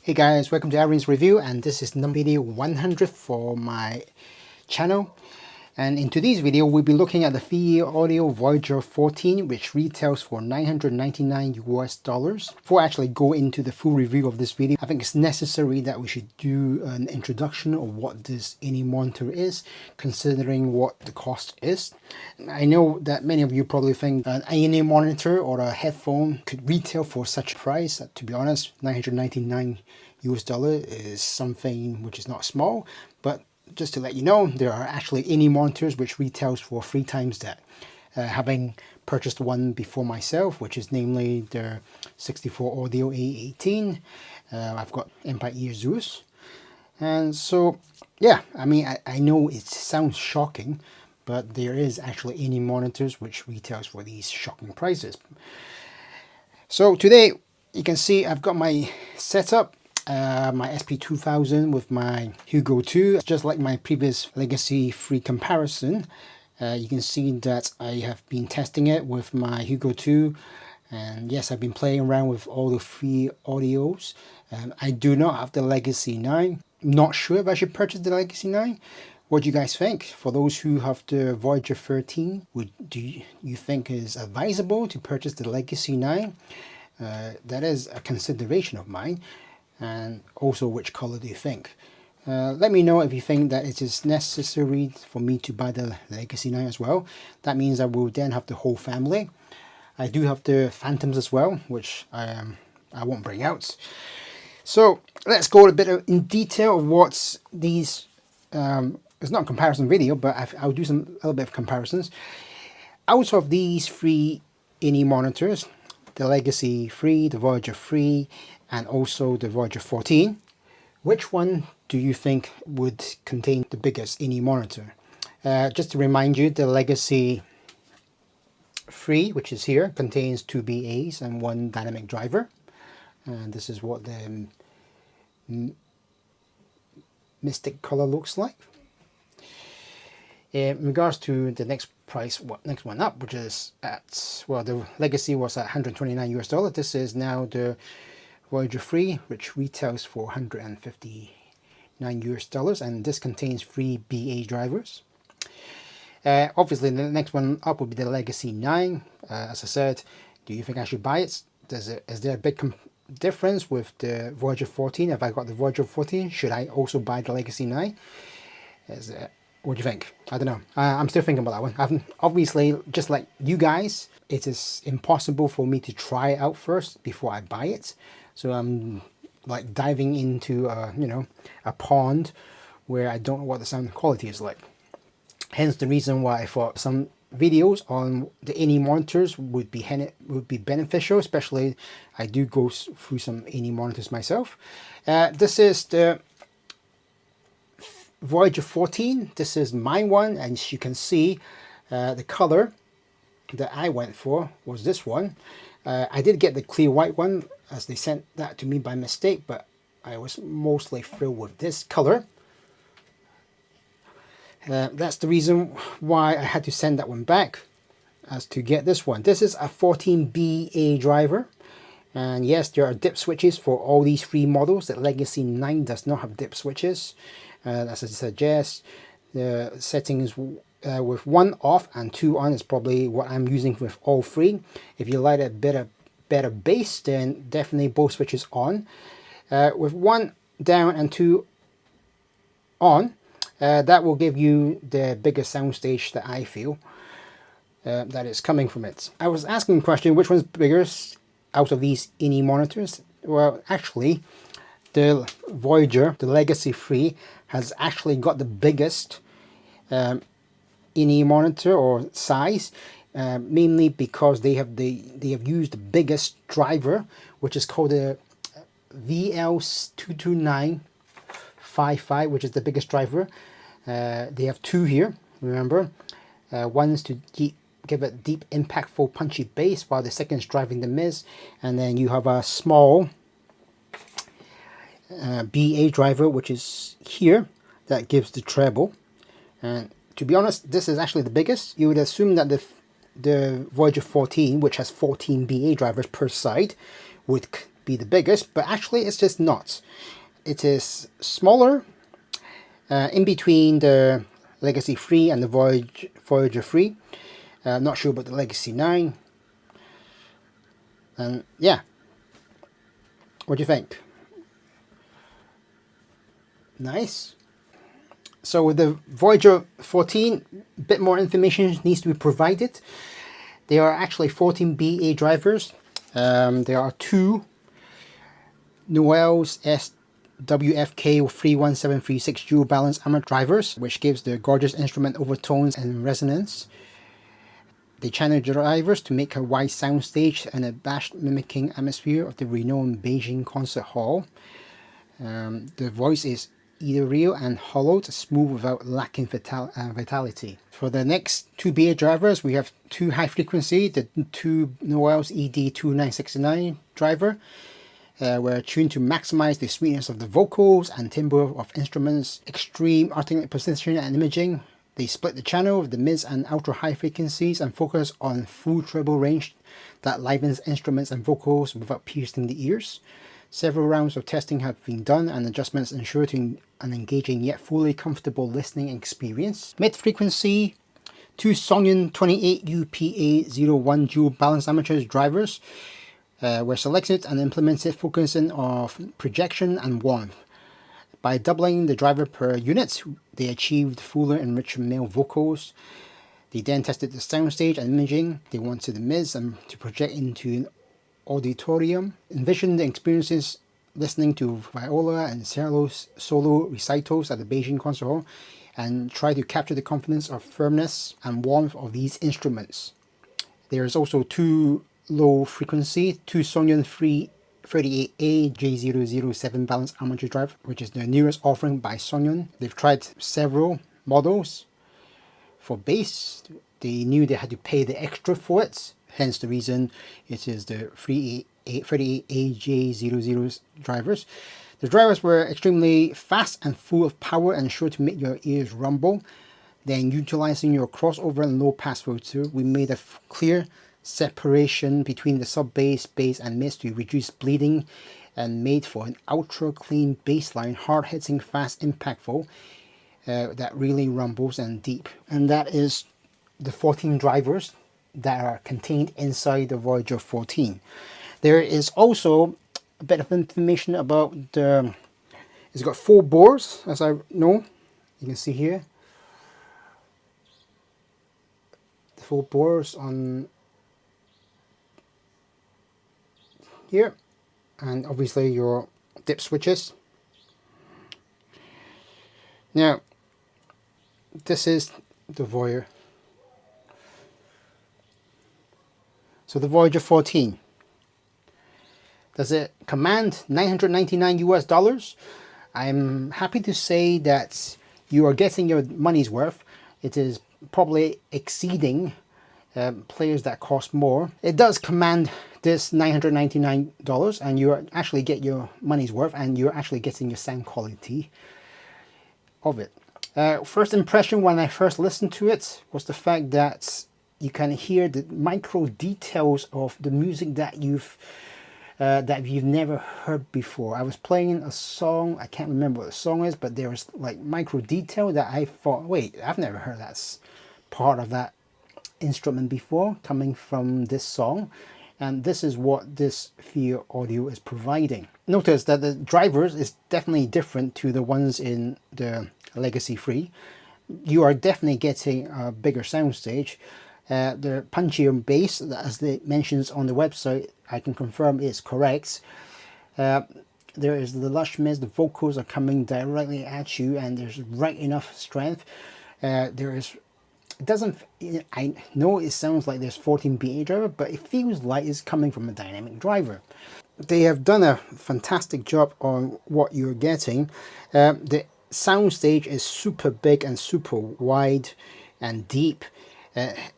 Hey guys, welcome to Aaron's Review, and this is number video 100 for my channel. And in today's video, we'll be looking at the FE Audio Voyager 14, which retails for $999 US. Before I actually go into the full review of this video, I think it's necessary that we should do an introduction of what this any monitor is, considering what the cost is. I know that many of you probably think an A&A monitor or a headphone could retail for such a price. To be honest, $999 US is something which is not small, but just to let you know, there are actually any monitors which retails for 3 times that. Having purchased one before myself, which is namely the 64 Audio A18. I've got Empire Ear Zeus. And so, yeah, I mean, I know it sounds shocking, but there is actually any monitors which retails for these shocking prices. So today, you can see I've got my setup. My SP2000 with my Hugo 2, just like my previous Legacy 3 comparison. You can see that I have been testing it with my Hugo 2, and yes, I've been playing around with all the FE audios. I do not have the Legacy 9. I'm not sure if I should purchase the Legacy 9. What do you guys think? For those who have the Voyager 13, do you think it is advisable to purchase the Legacy 9? That is a consideration of mine. And also, which color do you think? Let me know if you think that it is necessary for me to buy the Legacy 9 as well. That means I will then have the whole family. I do have the Phantoms as well, which I won't bring out. So let's go a bit in detail of what these. It's not a comparison video, but I'll do a little bit of comparisons. Out of these 3 any monitors, the Legacy 3, the Voyager 3, and also the Voyager 14, which one do you think would contain the biggest any monitor? Just to remind you, the Legacy 3, which is here, contains 2 BAs and 1 dynamic driver. And this is what the Mystic color looks like. In regards to the next one up, which is at, well, the Legacy was at $129 US. This is now the Voyager 3, which retails for $159 US, and this contains 3 BA drivers. Obviously, the next one up would be the Legacy 9. As I said, do you think I should buy it? Is there a big difference with the Voyager 14? If I got the Voyager 14, should I also buy the Legacy 9? What do you think? I don't know. I'm still thinking about that one. Obviously, just like you guys, it is impossible for me to try it out first before I buy it. So I'm like diving into a pond where I don't know what the sound quality is like. Hence the reason why I thought some videos on the any monitors would be beneficial, especially I do go through some any monitors myself. This is the Voyager 14. This is my one, and as you can see, the color that I went for was this one. I did get the clear white one, as they sent that to me by mistake, but I was mostly thrilled with this color. That's the reason why I had to send that one back, as to get this one. This is a 14BA driver, and yes, there are dip switches for all these 3 models. The Legacy 9 does not have dip switches. As I suggest, the settings with 1 off and 2 on is probably what I'm using with all 3. If you like a better bass, then definitely both switches on. With 1 down and 2 on, that will give you the biggest soundstage that I feel that is coming from it. I was asking the question, which one's biggest out of these any monitors? Well, actually, the Voyager, the Legacy 3, has actually got the biggest any monitor or size, mainly because they have used the biggest driver, which is called the VL22955, which is the biggest driver. They have 2 here, remember. One is to give it deep, impactful, punchy bass, while the second is driving the mids, and then you have a small BA driver, which is here, that gives the treble. And to be honest, this is actually the biggest. You would assume that the Voyager 14, which has 14 BA drivers per side, would be the biggest, but actually it's just not. It is smaller, in between the Legacy 3 and the Voyager 3. Not sure about the Legacy 9. And yeah, what do you think? Nice. So with the Voyager 14, a bit more information needs to be provided. There are actually 14 BA drivers. There are two Noel's SWFK 31736 dual balance armor drivers, which gives the gorgeous instrument overtones and resonance. They channel drivers to make a wide soundstage and a bass mimicking atmosphere of the renowned Beijing Concert Hall. The voice is ethereal and hollowed, smooth without lacking vitality. For the next two BA drivers, we have two high frequency, the two Noel's ED2969 driver, were tuned to maximize the sweetness of the vocals and timbre of instruments, extreme articulate position and imaging. They split the channel of the mid and ultra high frequencies and focus on full treble range that livens instruments and vocals without piercing the ears. Several rounds of testing have been done and adjustments ensure to an engaging yet fully comfortable listening experience. Mid-frequency, two Songyun 28UPA01 dual balance armature drivers were selected and implemented, focusing on projection and warmth. By doubling the driver per unit, they achieved fuller and richer male vocals. They then tested the soundstage and imaging. They wanted the mids and to project into an auditorium. Envision the experiences listening to viola and cello solo recitals at the Beijing Concert Hall, and try to capture the confidence of firmness and warmth of these instruments. There is also two low frequency, two Songyun 38A J007 balance armature drive, which is the newest offering by Songyun. They've tried several models. For bass, they knew they had to pay the extra for it, hence the reason it is the 38AJ00 drivers. The drivers were extremely fast and full of power and sure to make your ears rumble. Then, utilizing your crossover and low pass filter, we made a clear separation between the sub bass, bass and mids to reduce bleeding, and made for an ultra clean bass line, hard hitting, fast, impactful, that really rumbles and deep. And that is the 14 drivers that are contained inside the Voyager 14. There is also a bit of information about the, it's got 4 bores, as I know, you can see here. The 4 bores on here, and obviously your dip switches. Now, this is the Voyager. So the Voyager 14. Does it command $999 US? I'm happy to say that you are getting your money's worth. It is probably exceeding players that cost more. It does command this $999 and you actually get your money's worth, and you're actually getting your sound quality of it. First impression when I first listened to it was the fact that you can hear the micro details of the music that you've never heard before. I was playing a song, I can't remember what the song is, but there was like micro detail that I thought, wait, I've never heard that part of that instrument before coming from this song. And this is what this Fear Audio is providing. Notice that the drivers is definitely different to the ones in the Legacy 3. You are definitely getting a bigger soundstage. The punchier bass, as it mentions on the website, I can confirm is correct. There is the lush mids, the vocals are coming directly at you, and there's right enough strength. There is, it doesn't, I know it sounds like there's 14 BA driver, but it feels like it's coming from a dynamic driver. They have done a fantastic job on what you're getting. The soundstage is super big and super wide and deep.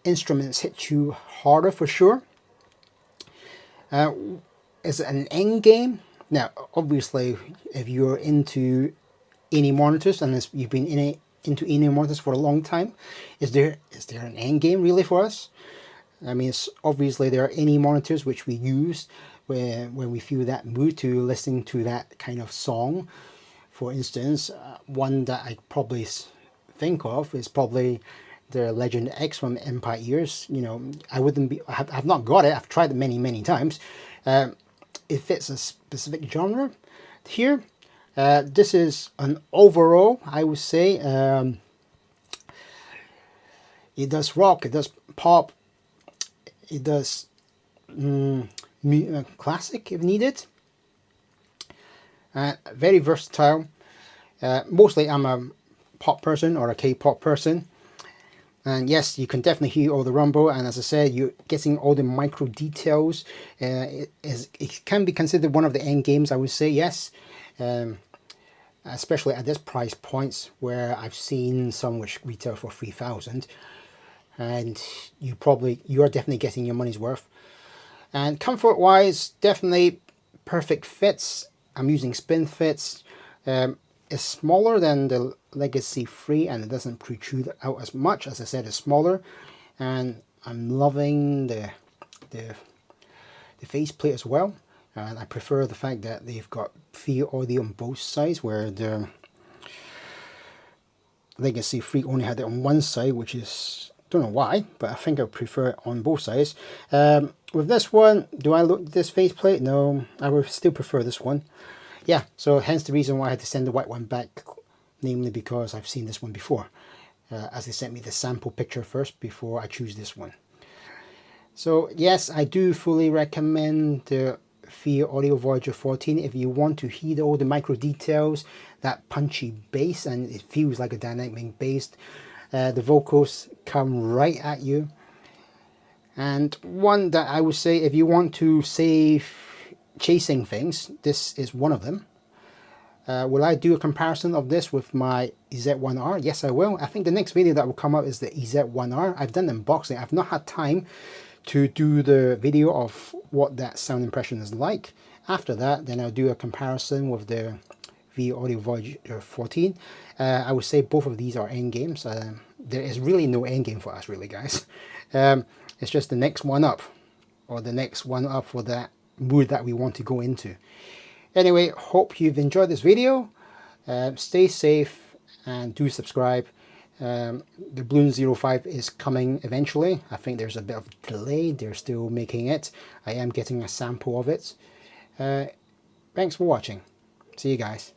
Instruments hit you harder for sure. Is it an end game? Now, obviously, if you're into any monitors, and you've been into any monitors for a long time, is there an end game really for us? I mean, obviously there are any monitors which we use, when we feel that mood to listen to that kind of song. For instance, one that I probably think of is probably the Legend X from Empire Ears. You know, I've not got it. I've tried it many times. It fits a specific genre here. This is an overall, I would say. It does rock, it does pop, it does classic if needed. Very versatile. Mostly I'm a pop person or a K-pop person. And yes, you can definitely hear all the rumble. And as I said, you're getting all the micro details. It can be considered one of the end games, I would say, yes. Especially at this price points where I've seen some which retail for 3,000. And you are definitely getting your money's worth. And comfort wise, definitely perfect fits. I'm using spin fits. It's smaller than the Legacy 3 and it doesn't protrude out as much. As I said, it's smaller, and I'm loving the faceplate as well. And I prefer the fact that they've got Fear audio on both sides, where the Legacy 3 only had it on one side, which is, don't know why, but I think I prefer it on both sides. With this one, do I look this faceplate? No, I would still prefer this one. Yeah, so hence the reason why I had to send the white one back, namely because I've seen this one before, as they sent me the sample picture first before I choose this one. So yes, I do fully recommend the Fear Audio Voyager 14 if you want to hear all the micro details, that punchy bass, and it feels like a dynamic bass. The vocals come right at you. And one that I would say, if you want to save chasing things, this is one of them. Will I do a comparison of this with my EZ1R? Yes, I will. I think the next video that will come out is the EZ1R. I've done unboxing. I've not had time to do the video of what that sound impression is like. After that, then I'll do a comparison with the Fear Audio Voyager 14. I would say both of these are end games. There is really no end game for us, really, guys. It's just the next one up, or the next one up for that mood that we want to go into. Anyway, hope you've enjoyed this video. Stay safe and do subscribe. The Balloon 05 is coming eventually. I think there's a bit of delay. They're still making it. I am getting a sample of it. Thanks for watching. See you guys.